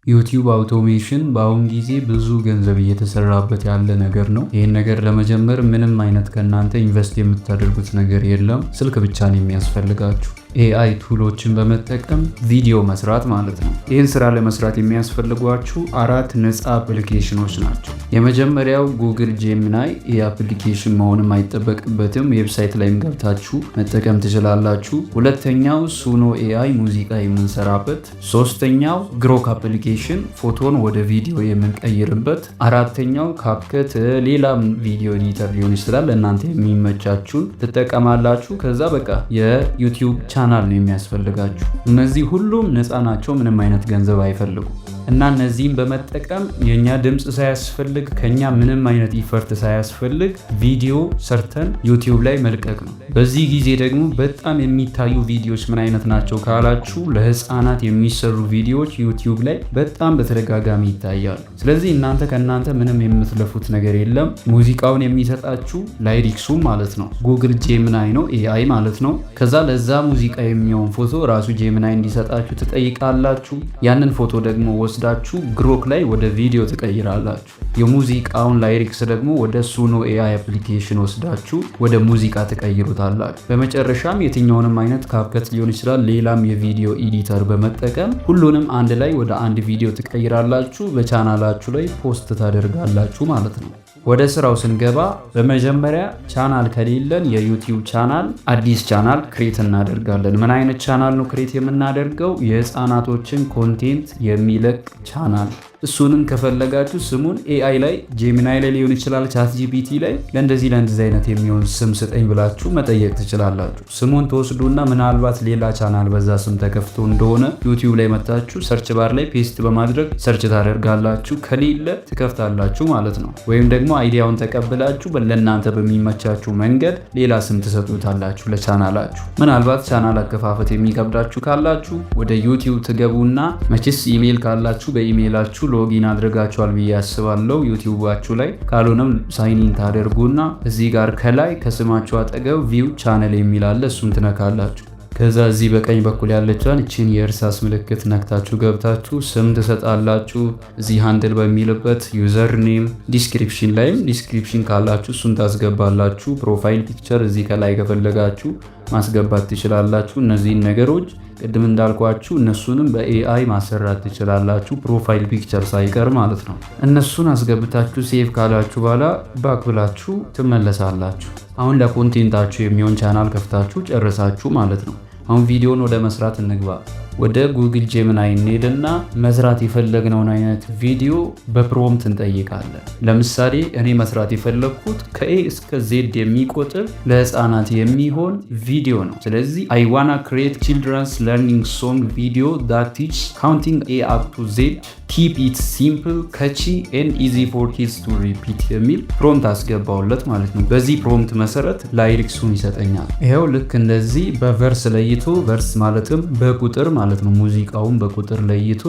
ዩቲዩብ አውቶሜሽን በአሁን ጊዜ ብዙ ገንዘብ እየተሰራበት ያለ ነገር ነው። ይህን ነገር ለመጀመር ምንም አይነት ከእናንተ ኢንቨስት የምታደርጉት ነገር የለም። ስልክ ብቻ ነው የሚያስፈልጋችሁ። ኤአይ ቱሎችን በመጠቀም ቪዲዮ መስራት ማለት ነው። ይህን ስራ ለመስራት የሚያስፈልጓችሁ 4 ነፃ አፕሊኬሽኖች ናቸው። የመጀመሪያው ጉግል ጄሚናይ። ይህ አፕሊኬሽን መሆንም አይጠበቅበትም፣ ዌብሳይት ላይም ገብታችሁ መጠቀም ትችላላችሁ። ሁለተኛው ሱኖ ኤአይ ሙዚቃ የምንሰራበት። ሶስተኛው ግሮክ አፕሊኬሽን ፎቶን ወደ ቪዲዮ የምንቀይርበት። አራተኛው ካፕከት፣ ሌላም ቪዲዮ ኤዲተር ሊሆን ይችላል። እናንተ የሚመቻችሁን ትጠቀማላችሁ። ከዛ በቃ የዩቲዩብ ቻናል ነው የሚያስፈልጋችሁ። እነዚህ ሁሉም ነፃ ናቸው፣ ምንም አይነት ገንዘብ አይፈልጉም። እና እነዚህም በመጠቀም የኛ ድምፅ ሳያስፈልግ ከኛ ምንም አይነት ኢፈርት ሳያስፈልግ ቪዲዮ ሰርተን ዩቲዩብ ላይ መልቀቅ ነው። በዚህ ጊዜ ደግሞ በጣም የሚታዩ ቪዲዮዎች ምን አይነት ናቸው ካላችሁ፣ ለህፃናት የሚሰሩ ቪዲዮዎች ዩቲዩብ ላይ በጣም በተደጋጋሚ ይታያሉ። ስለዚህ ከእናንተ ምንም የምትለፉት ነገር የለም። ሙዚቃውን የሚሰጣችሁ ላይሪክሱ ማለት ነው ጉግል ጄሚናይ ነው፣ ኤአይ ማለት ነው። ከዛ ለዛ ሙዚቃ የሚሆን ፎቶ ራሱ ጄሚናይ እንዲሰጣችሁ ትጠይቃላችሁ። ያንን ፎቶ ደግሞ ወስዳችሁ ግሮክ ላይ ወደ ቪዲዮ ትቀይራላችሁ። የሙዚቃውን ላይሪክስ ደግሞ ወደ ሱኖ ኤአይ አፕሊኬሽን ወስዳችሁ ወደ ሙዚቃ ትቀይሩታላችሁ። በመጨረሻም የትኛውንም አይነት ካፕከት ሊሆን ይችላል፣ ሌላም የቪዲዮ ኤዲተር በመጠቀም ሁሉንም አንድ ላይ ወደ አንድ ቪዲዮ ትቀይራላችሁ። በቻናላችሁ ላይ ፖስት ታደርጋላችሁ ማለት ነው። ወደ ስራው ስንገባ በመጀመሪያ ቻናል ከሌለን የዩቲዩብ ቻናል አዲስ ቻናል ክሬት እናደርጋለን። ምን አይነት ቻናል ነው ክሬት የምናደርገው? የህፃናቶችን ኮንቴንት የሚለቅ ቻናል። እሱንም ከፈለጋችሁ ስሙን ኤአይ ላይ ጄሚናይ ላይ ሊሆን ይችላል፣ ቻት ጂፒቲ ላይ ለእንደዚህ አይነት የሚሆን ስም ስጠኝ ብላችሁ መጠየቅ ትችላላችሁ። ስሙን ተወስዱና ምናልባት ሌላ ቻናል በዛ ስም ተከፍቶ እንደሆነ ዩቲዩብ ላይ መታችሁ ሰርች ባር ላይ ፔስት በማድረግ ሰርች ታደርጋላችሁ። ከሌለ ትከፍታላችሁ ማለት ነው። ወይም ደግሞ አይዲያውን ተቀብላችሁ ለእናንተ በሚመቻችሁ መንገድ ሌላ ስም ትሰጡታላችሁ ለቻናላችሁ። ምናልባት ቻናል አከፋፈት የሚከብዳችሁ ካላችሁ ወደ ዩቲዩብ ትገቡና መቼስ ኢሜይል ካላችሁ በኢሜይላችሁ ሎጊን አድርጋችኋል ብዬ አስባለሁ ዩቲዩባችሁ ላይ። ካልሆነም ሳይኒን ታደርጉና እዚህ ጋር ከላይ ከስማችሁ አጠገብ ቪው ቻነል የሚል አለ። እሱን ትነካላችሁ። ከዛ እዚህ በቀኝ በኩል ያለችዋን እቺን የእርሳስ ምልክት ነክታችሁ ገብታችሁ ስም ትሰጣላችሁ። እዚህ ሃንድል በሚልበት ዩዘር ኔም፣ ዲስክሪፕሽን ላይም ዲስክሪፕሽን ካላችሁ እሱን ታስገባላችሁ። ፕሮፋይል ፒክቸር እዚህ ከላይ ከፈለጋችሁ ማስገባት ትችላላችሁ። እነዚህን ነገሮች ቅድም እንዳልኳችሁ እነሱንም በኤአይ ማሰራት ትችላላችሁ፣ ፕሮፋይል ፒክቸር ሳይቀር ማለት ነው። እነሱን አስገብታችሁ ሴቭ ካላችሁ በኋላ ባክ ብላችሁ ትመለሳላችሁ። አሁን ለኮንቴንታችሁ የሚሆን ቻናል ከፍታችሁ ጨርሳችሁ ማለት ነው። አሁን ቪዲዮን ወደ መስራት እንግባ። ወደ ጉግል ጄሚናይ እንሄድና መስራት የፈለግነውን አይነት ቪዲዮ በፕሮምፕት እንጠይቃለን። ለምሳሌ እኔ መስራት የፈለግኩት ከኤ እስከ ዜድ የሚቆጥር ለህፃናት የሚሆን ቪዲዮ ነው። ስለዚህ አይ ዋና ክሬት ቺልድረንስ ለርኒንግ ሶንግ ቪዲዮ ዳት ቲችስ ካውንቲንግ ኤ አፕ ቱ ዜድ ኪፕ ኢት ሲምፕል ከቺ ኤንድ ኢዚ ፎር ኪድስ ቱ ሪፒት የሚል ፕሮምፕት አስገባውለት ማለት ነው። በዚህ ፕሮምፕት መሰረት ላይሪክሱን ይሰጠኛል። ይሄው ልክ እንደዚህ በቨርስ ለይቶ፣ ቨርስ ማለትም በቁጥር ማለት ነው። ሙዚቃውን በቁጥር ለይቶ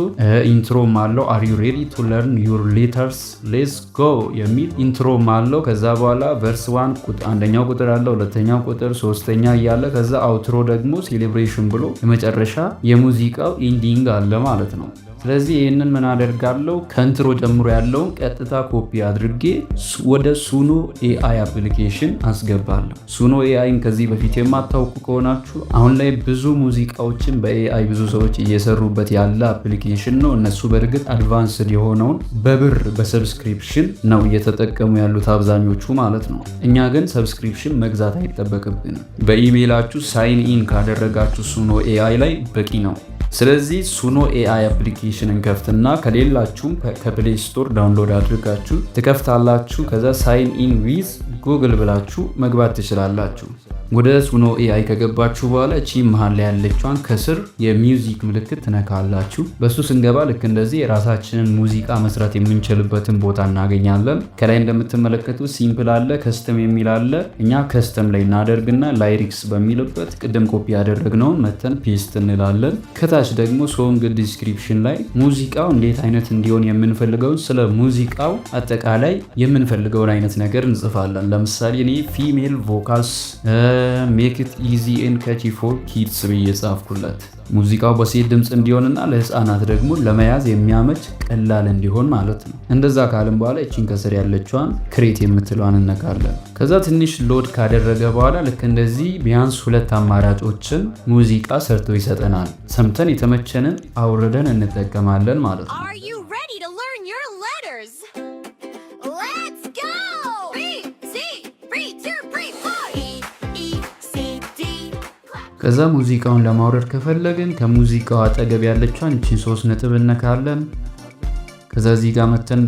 ኢንትሮም አለው። አር ዩ ሬዲ ቱ ለርን ዩር ሌተርስ ሌትስ ጎ የሚል ኢንትሮም አለው። ከዛ በኋላ ቨርስ 1 አንደኛው ቁጥር አለው፣ ሁለተኛው ቁጥር፣ ሶስተኛ እያለ ከዛ አውትሮ ደግሞ ሴሌብሬሽን ብሎ የመጨረሻ የሙዚቃው ኢንዲንግ አለ ማለት ነው። ስለዚህ ይህንን ምን አደርጋለሁ? ከኢንትሮ ጀምሮ ያለውን ቀጥታ ኮፒ አድርጌ ወደ ሱኖ ኤአይ አፕሊኬሽን አስገባለሁ። ሱኖ ኤአይን ከዚህ በፊት የማታውቁ ከሆናችሁ አሁን ላይ ብዙ ሙዚቃዎችን በኤአይ ብዙ ሰዎች እየሰሩበት ያለ አፕሊኬሽን ነው። እነሱ በእርግጥ አድቫንስድ የሆነውን በብር በሰብስክሪፕሽን ነው እየተጠቀሙ ያሉት አብዛኞቹ ማለት ነው። እኛ ግን ሰብስክሪፕሽን መግዛት አይጠበቅብንም። በኢሜይላችሁ ሳይን ኢን ካደረጋችሁ ሱኖ ኤአይ ላይ በቂ ነው። ስለዚህ ሱኖ ኤአይ አፕሊኬሽንን ከፍትና ከሌላችሁም ከፕሌይ ስቶር ዳውንሎድ አድርጋችሁ ትከፍታላችሁ። ከዛ ሳይን ኢን ዊዝ ጉግል ብላችሁ መግባት ትችላላችሁ። ወደ ሱኖ ኤአይ ከገባችሁ በኋላ እቺ መሃል ላይ ያለችዋን ከስር የሚውዚክ ምልክት ትነካላችሁ። በሱ ስንገባ ልክ እንደዚህ የራሳችንን ሙዚቃ መስራት የምንችልበትን ቦታ እናገኛለን። ከላይ እንደምትመለከቱት ሲምፕል አለ፣ ከስተም የሚል አለ። እኛ ከስተም ላይ እናደርግና ላይሪክስ በሚልበት ቅድም ኮፒ ያደረግነውን መተን ፔስት እንላለን። ከታች ደግሞ ሶንግ ዲስክሪፕሽን ላይ ሙዚቃው እንዴት አይነት እንዲሆን የምንፈልገውን ስለ ሙዚቃው አጠቃላይ የምንፈልገውን አይነት ነገር እንጽፋለን። ለምሳሌ እኔ ፊሜል ቮካልስ ሜክ ኢት ኢዚ ኤንድ ካቺ ፎር ኪድስ ብዬ ጻፍኩለት። ሙዚቃው በሴት ድምፅ እንዲሆንና ለህፃናት ደግሞ ለመያዝ የሚያመች ቀላል እንዲሆን ማለት ነው። እንደዛ ካልን በኋላ እቺን ከስር ያለችዋን ክሬት የምትለዋን እነካለን። ከዛ ትንሽ ሎድ ካደረገ በኋላ ልክ እንደዚህ ቢያንስ 2 አማራጮችን ሙዚቃ ሰርቶ ይሰጠናል። ሰምተን የተመቸንን አውርደን እንጠቀማለን ማለት ነው። ከዛ ሙዚቃውን ለማውረድ ከፈለግን ከሙዚቃው አጠገብ ያለችውን እቺን 3 ነጥብ እነካለን። ከዛ እዚህ ጋር መተን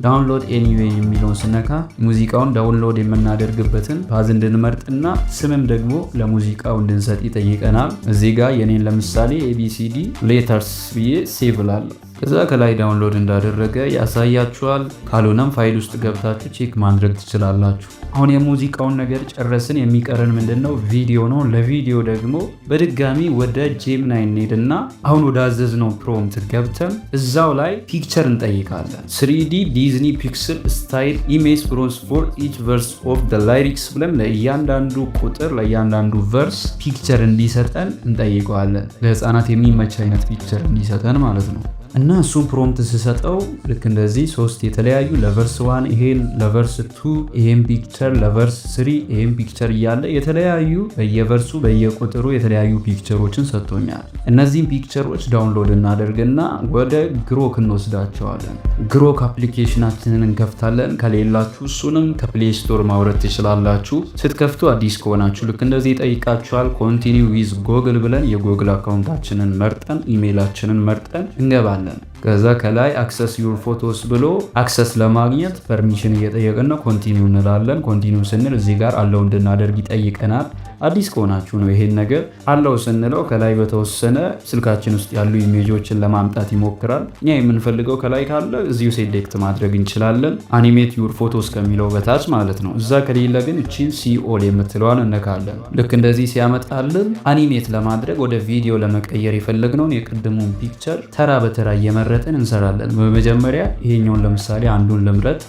ዳውንሎድ ኤኒዌይ የሚለውን ስነካ ሙዚቃውን ዳውንሎድ የምናደርግበትን ፓዝ እንድንመርጥና ስምም ደግሞ ለሙዚቃው እንድንሰጥ ይጠይቀናል። እዚህ ጋር የኔን ለምሳሌ ABCD ሌተርስ ብዬ ሴቭ ላለሁ። ከዛ ከላይ ዳውንሎድ እንዳደረገ ያሳያችኋል። ካልሆነም ፋይል ውስጥ ገብታችሁ ቼክ ማድረግ ትችላላችሁ። አሁን የሙዚቃውን ነገር ጨረስን። የሚቀረን ምንድነው? ቪዲዮ ነው። ለቪዲዮ ደግሞ በድጋሚ ወደ ጄሚናይ እንሄድና አሁን ወደ አዘዝነው ፕሮምፕት ገብተን እዛው ላይ ፒክቸር እንጠይቃለን። 3D ዲዝኒ ፒክስል ስታይል ኢሜጅ ፕሮምፕት ፎር ኢች ቨርስ ኦፍ ዘ ላይሪክስ ብለን ለእያንዳንዱ ቁጥር ለእያንዳንዱ ቨርስ ፒክቸር እንዲሰጠን እንጠይቀዋለን። ለህፃናት የሚመች አይነት ፒክቸር እንዲሰጠን ማለት ነው። እና እሱን ፕሮምፕት ስሰጠው ልክ እንደዚህ 3 የተለያዩ ለቨርስ 1 ይሄን፣ ለቨርስ 2 ይሄን ፒክቸር፣ ለቨርስ 3 ይሄን ፒክቸር እያለ የተለያዩ በየቨርሱ በየቁጥሩ የተለያዩ ፒክቸሮችን ሰጥቶኛል። እነዚህን ፒክቸሮች ዳውንሎድ እናደርግና ወደ ግሮክ እንወስዳቸዋለን። ግሮክ አፕሊኬሽናችንን እንከፍታለን። ከሌላችሁ እሱንም ከፕሌይ ስቶር ማውረድ ትችላላችሁ። ስትከፍቱ አዲስ ከሆናችሁ ልክ እንደዚህ ይጠይቃችኋል። ኮንቲኒው ዊዝ ጎግል ብለን የጎግል አካውንታችንን መርጠን ኢሜይላችንን መርጠን እንገባለን። ከዛ ከላይ አክሰስ ዩር ፎቶስ ብሎ አክሰስ ለማግኘት ፐርሚሽን እየጠየቀን ነው። ኮንቲኒው እንላለን። ኮንቲኒው ስንል እዚህ ጋር አለው እንድናደርግ ይጠይቀናል። አዲስ ከሆናችሁ ነው ይሄን ነገር አለው ስንለው ከላይ በተወሰነ ስልካችን ውስጥ ያሉ ኢሜጆችን ለማምጣት ይሞክራል። እኛ የምንፈልገው ከላይ ካለ እዚሁ ሴሌክት ማድረግ እንችላለን። አኒሜት ዩር ፎቶስ ከሚለው በታች ማለት ነው። እዛ ከሌለ ግን እቺን ሲኦል የምትለዋን እነካለን። ልክ እንደዚህ ሲያመጣልን አኒሜት ለማድረግ ወደ ቪዲዮ ለመቀየር የፈለግነውን የቅድሙን ፒክቸር ተራ በተራ እየመረጥን እንሰራለን። በመጀመሪያ ይሄኛውን ለምሳሌ አንዱን ልምረጥ።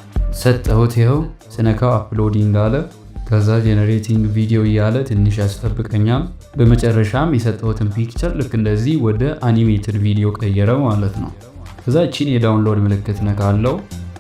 ሰጠሁት። ይኸው ስነካው አፕሎዲንግ አለ። ከዛ ጄኔሬቲንግ ቪዲዮ እያለ ትንሽ ያስጠብቀኛል። በመጨረሻም የሰጠሁትን ፒክቸር ልክ እንደዚህ ወደ አኒሜትድ ቪዲዮ ቀየረው ማለት ነው። ከዛ እቺን የዳውንሎድ ምልክት ነካለው።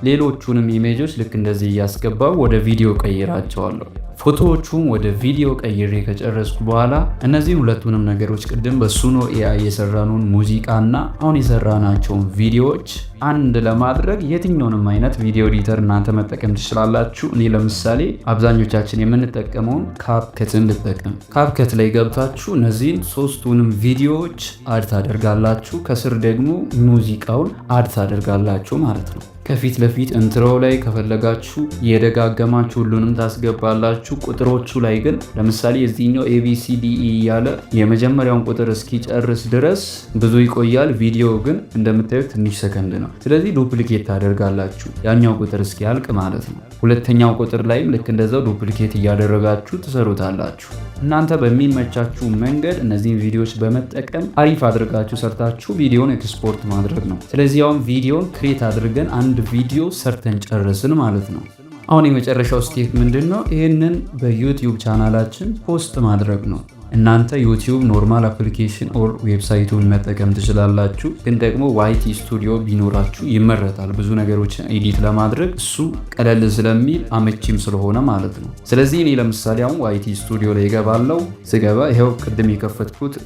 ሌሎቹንም ኢሜጆች ልክ እንደዚህ እያስገባው ወደ ቪዲዮ ቀይራቸዋለሁ። ፎቶዎቹም ወደ ቪዲዮ ቀይሬ ከጨረስኩ በኋላ እነዚህ ሁለቱንም ነገሮች ቅድም በሱኖ ኤአይ የሰራነውን ሙዚቃና አሁን የሰራናቸውን ቪዲዮዎች አንድ ለማድረግ የትኛውንም አይነት ቪዲዮ ኤዲተር እናንተ መጠቀም ትችላላችሁ። እኔ ለምሳሌ አብዛኞቻችን የምንጠቀመውን ካፕከትን ልጠቀም። ካፕከት ላይ ገብታችሁ እነዚህን 3ቱንም ቪዲዮዎች አድ ታደርጋላችሁ። ከስር ደግሞ ሙዚቃውን አድ ታደርጋላችሁ ማለት ነው። ከፊት ለፊት ኢንትሮ ላይ ከፈለጋችሁ የደጋገማችሁ ሁሉንም ታስገባላችሁ። ቁጥሮቹ ላይ ግን ለምሳሌ የዚህኛው ABCDE እያለ የመጀመሪያውን ቁጥር እስኪጨርስ ድረስ ብዙ ይቆያል። ቪዲዮ ግን እንደምታዩት ትንሽ ሰከንድ ነው። ስለዚህ ዱፕሊኬት ታደርጋላችሁ ያኛው ቁጥር እስኪያልቅ ማለት ነው። ሁለተኛው ቁጥር ላይም ልክ እንደዛው ዱፕሊኬት እያደረጋችሁ ትሰሩታላችሁ። እናንተ በሚመቻችሁ መንገድ እነዚህን ቪዲዮዎች በመጠቀም አሪፍ አድርጋችሁ ሰርታችሁ ቪዲዮን ኤክስፖርት ማድረግ ነው። ስለዚህ አሁን ቪዲዮን ክሬት አድርገን አንድ ቪዲዮ ሰርተን ጨርስን ማለት ነው። አሁን የመጨረሻው ስቴፕ ምንድን ነው? ይህንን በዩቲዩብ ቻናላችን ፖስት ማድረግ ነው። እናንተ ዩቲዩብ ኖርማል አፕሊኬሽን ኦር ዌብሳይቱን መጠቀም ትችላላችሁ። ግን ደግሞ ዋይቲ ስቱዲዮ ቢኖራችሁ ይመረጣል። ብዙ ነገሮችን ኤዲት ለማድረግ እሱ ቀለል ስለሚል አመቺም ስለሆነ ማለት ነው። ስለዚህ እኔ ለምሳሌ አሁን ዋይቲ ስቱዲዮ ላይ ገባለው። ስገባ ይሄው ቅድም የከፈትኩት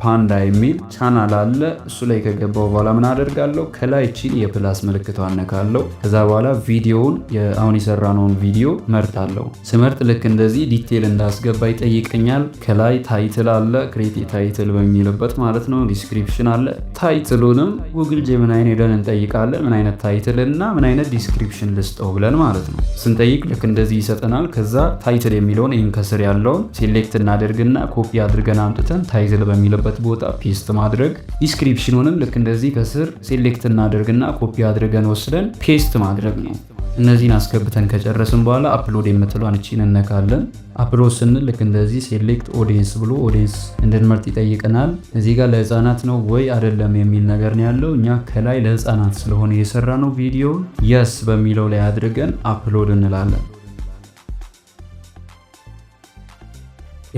ፓንዳ የሚል ቻናል አለ። እሱ ላይ ከገባው በኋላ ምን አደርጋለሁ? ከላይ እቺን የፕላስ ምልክት አነካለሁ። ከዛ በኋላ ቪዲዮውን አሁን የሰራነውን ቪዲዮ መርጣለሁ። ስመርጥ ልክ እንደዚህ ዲቴል እንዳስገባ ይጠይቀኛል። ከላይ ታይትል አለ። ክሬት ታይትል በሚልበት ማለት ነው። ዲስክሪፕሽን አለ። ታይትሉንም ጉግል ጄሚናይን ሄደን እንጠይቃለን። ምን አይነት ታይትል እና ምን አይነት ዲስክሪፕሽን ልስጠው ብለን ማለት ነው። ስንጠይቅ ልክ እንደዚህ ይሰጠናል። ከዛ ታይትል የሚለውን ይህን ከስር ያለውን ሴሌክት እናደርግና ኮፒ አድርገን አምጥተን ታይትል በሚልበት ቦታ ፔስት ማድረግ። ዲስክሪፕሽኑንም ልክ እንደዚህ ከስር ሴሌክት እናደርግና ኮፒ አድርገን ወስደን ፔስት ማድረግ ነው። እነዚህን አስገብተን ከጨረስን በኋላ አፕሎድ የምትለዋን እቺን እነካለን። አፕሎድ ስንል ልክ እንደዚህ ሴሌክት ኦዲየንስ ብሎ ኦዲየንስ እንድንመርጥ ይጠይቀናል። እዚህ ጋር ለህፃናት ነው ወይ አይደለም የሚል ነገር ነው ያለው። እኛ ከላይ ለህፃናት ስለሆነ የሰራ ነው ቪዲዮ የስ በሚለው ላይ አድርገን አፕሎድ እንላለን።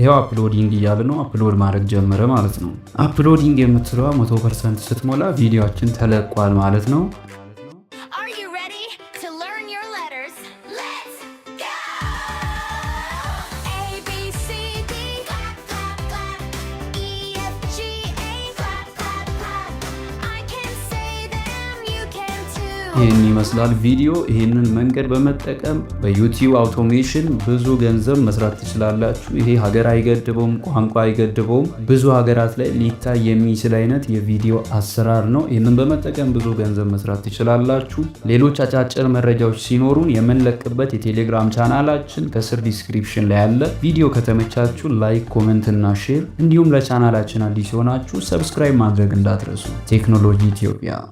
ይሄው አፕሎዲንግ እያለ ነው። አፕሎድ ማድረግ ጀመረ ማለት ነው። አፕሎዲንግ የምትለዋ 100% ስትሞላ ቪዲዮአችን ተለቋል ማለት ነው። ይህን ይመስላል ቪዲዮ። ይህንን መንገድ በመጠቀም በዩቲዩብ አውቶሜሽን ብዙ ገንዘብ መስራት ትችላላችሁ። ይሄ ሀገር አይገድበውም፣ ቋንቋ አይገድበውም። ብዙ ሀገራት ላይ ሊታይ የሚችል አይነት የቪዲዮ አሰራር ነው። ይህንን በመጠቀም ብዙ ገንዘብ መስራት ትችላላችሁ። ሌሎች አጫጭር መረጃዎች ሲኖሩን የምንለቅበት የቴሌግራም ቻናላችን ከስር ዲስክሪፕሽን ላይ አለ። ቪዲዮ ከተመቻችሁ ላይክ፣ ኮሜንት እና ሼር እንዲሁም ለቻናላችን አዲስ የሆናችሁ ሰብስክራይብ ማድረግ እንዳትረሱ። ቴክኖሎጂ ኢትዮጵያ